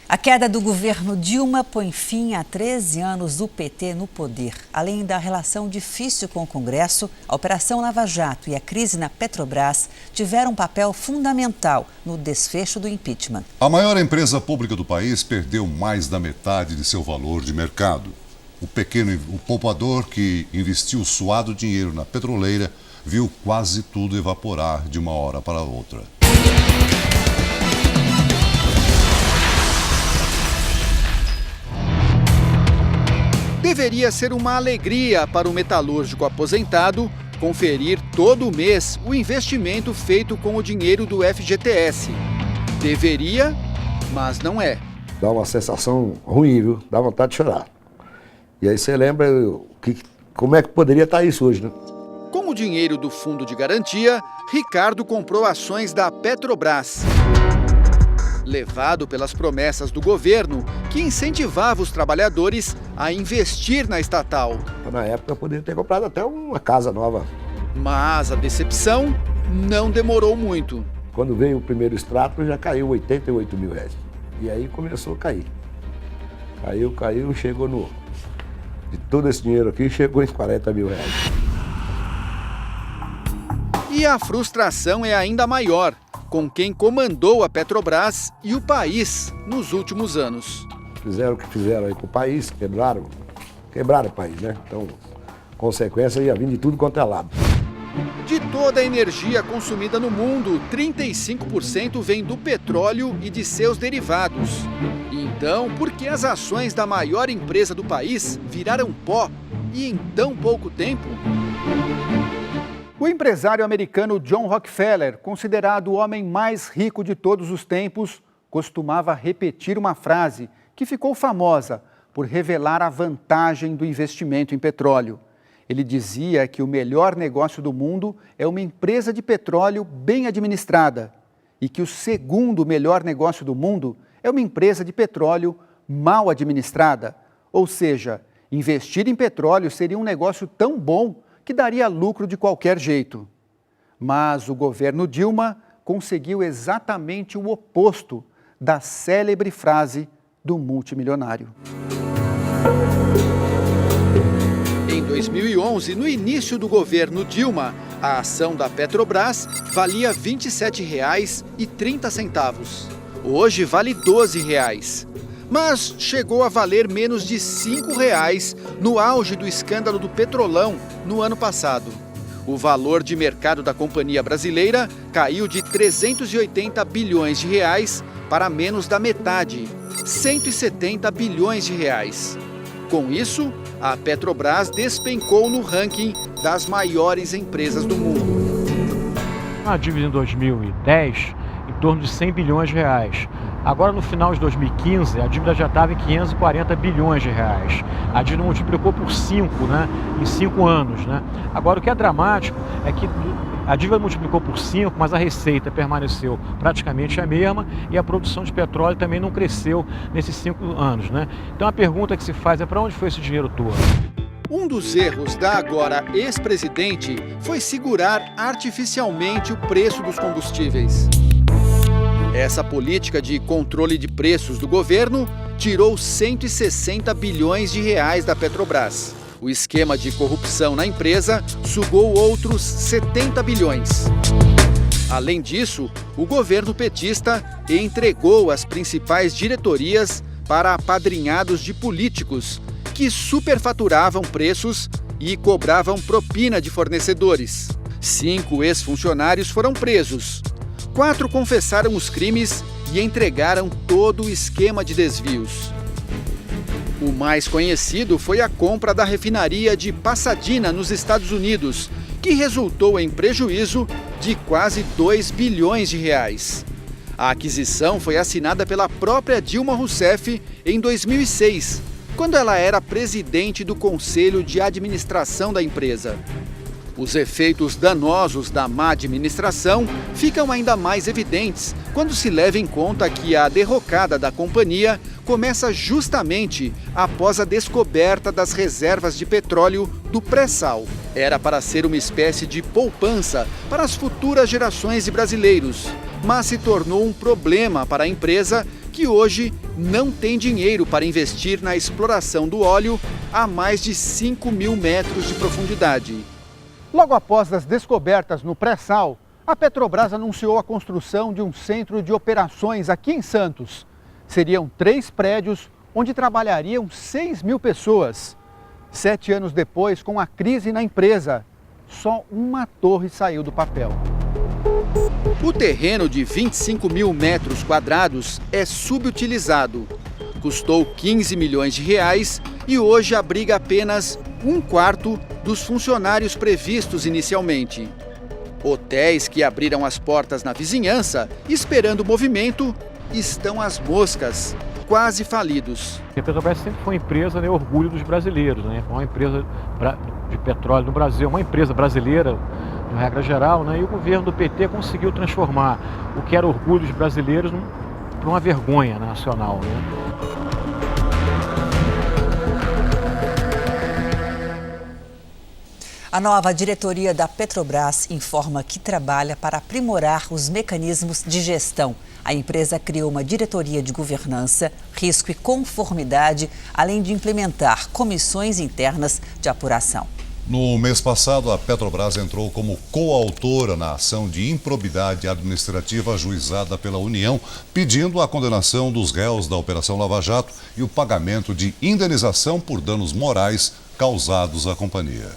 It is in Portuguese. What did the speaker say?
A queda do governo Dilma põe fim a 13 anos do PT no poder. Além da relação difícil com o Congresso, a Operação Lava Jato e a crise na Petrobras tiveram um papel fundamental no desfecho do impeachment. A maior empresa pública do país perdeu mais da metade de seu valor de mercado. O poupador que investiu suado dinheiro na petroleira viu quase tudo evaporar de uma hora para outra. Deveria ser uma alegria para o metalúrgico aposentado conferir todo mês o investimento feito com o dinheiro do FGTS. Deveria, mas não é. Dá uma sensação ruim, viu? Dá vontade de chorar. E aí você lembra como é que poderia estar isso hoje, né? Com o dinheiro do Fundo de Garantia, Ricardo comprou ações da Petrobras. Levado pelas promessas do governo, que incentivava os trabalhadores a investir na estatal. Na época eu poderia ter comprado até uma casa nova. Mas a decepção não demorou muito. Quando veio o primeiro extrato, já caiu 88 mil reais. E aí começou a cair. Caiu, chegou no... De todo esse dinheiro aqui, chegou em 40 mil reais. E a frustração é ainda maior com quem comandou a Petrobras e o país nos últimos anos. Fizeram o que fizeram aí com o país, quebraram o país, né? Então, consequência ia vir de tudo quanto é lado. De toda a energia consumida no mundo, 35% vem do petróleo e de seus derivados. Então, por que as ações da maior empresa do país viraram pó e em tão pouco tempo? O empresário americano John Rockefeller, considerado o homem mais rico de todos os tempos, costumava repetir uma frase que ficou famosa por revelar a vantagem do investimento em petróleo. Ele dizia que o melhor negócio do mundo é uma empresa de petróleo bem administrada e que o segundo melhor negócio do mundo é uma empresa de petróleo mal administrada. Ou seja, investir em petróleo seria um negócio tão bom que daria lucro de qualquer jeito. Mas o governo Dilma conseguiu exatamente o oposto da célebre frase do multimilionário. Em 2011, no início do governo Dilma, a ação da Petrobras valia R$ 27,30. Hoje vale R$ 12. Mas chegou a valer menos de R$ 5 no auge do escândalo do Petrolão no ano passado. O valor de mercado da companhia brasileira caiu de 380 bilhões de reais para menos da metade, 170 bilhões de reais. Com isso, a Petrobras despencou no ranking das maiores empresas do mundo. A dívida em 2010, em torno de 100 bilhões de reais. Agora, no final de 2015, a dívida já estava em 540 bilhões de reais. A dívida multiplicou por 5, em 5 anos. Agora, o que é dramático é que a dívida multiplicou por 5, mas a receita permaneceu praticamente a mesma e a produção de petróleo também não cresceu nesses 5 anos. Então, a pergunta que se faz é para onde foi esse dinheiro todo? Um dos erros da agora ex-presidente foi segurar artificialmente o preço dos combustíveis. Essa política de controle de preços do governo tirou 160 bilhões de reais da Petrobras. O esquema de corrupção na empresa sugou outros 70 bilhões. Além disso, o governo petista entregou as principais diretorias para apadrinhados de políticos que superfaturavam preços e cobravam propina de fornecedores. 5 ex-funcionários foram presos. 4 confessaram os crimes e entregaram todo o esquema de desvios. O mais conhecido foi a compra da refinaria de Pasadena, nos Estados Unidos, que resultou em prejuízo de quase 2 bilhões de reais. A aquisição foi assinada pela própria Dilma Rousseff em 2006, quando ela era presidente do Conselho de Administração da empresa. Os efeitos danosos da má administração ficam ainda mais evidentes quando se leva em conta que a derrocada da companhia começa justamente após a descoberta das reservas de petróleo do pré-sal. Era para ser uma espécie de poupança para as futuras gerações de brasileiros, mas se tornou um problema para a empresa que hoje não tem dinheiro para investir na exploração do óleo a mais de 5.000 metros de profundidade. Logo após as descobertas no pré-sal, a Petrobras anunciou a construção de um centro de operações aqui em Santos. Seriam 3 prédios onde trabalhariam 6.000 pessoas. 7 anos depois, com a crise na empresa, só uma torre saiu do papel. O terreno de 25.000 metros quadrados é subutilizado. Custou 15 milhões de reais e hoje abriga apenas 1/4 dos funcionários previstos inicialmente. Hotéis que abriram as portas na vizinhança, esperando o movimento, estão às moscas, quase falidos. A Petrobras sempre foi uma empresa, né, orgulho dos brasileiros, né? Uma empresa de petróleo no Brasil, uma empresa brasileira, de regra geral, né? E o governo do PT conseguiu transformar o que era orgulho dos brasileiros para uma vergonha nacional, né? A nova diretoria da Petrobras informa que trabalha para aprimorar os mecanismos de gestão. A empresa criou uma diretoria de governança, risco e conformidade, além de implementar comissões internas de apuração. No mês passado, a Petrobras entrou como coautora na ação de improbidade administrativa ajuizada pela União, pedindo a condenação dos réus da Operação Lava Jato e o pagamento de indenização por danos morais causados à companhia.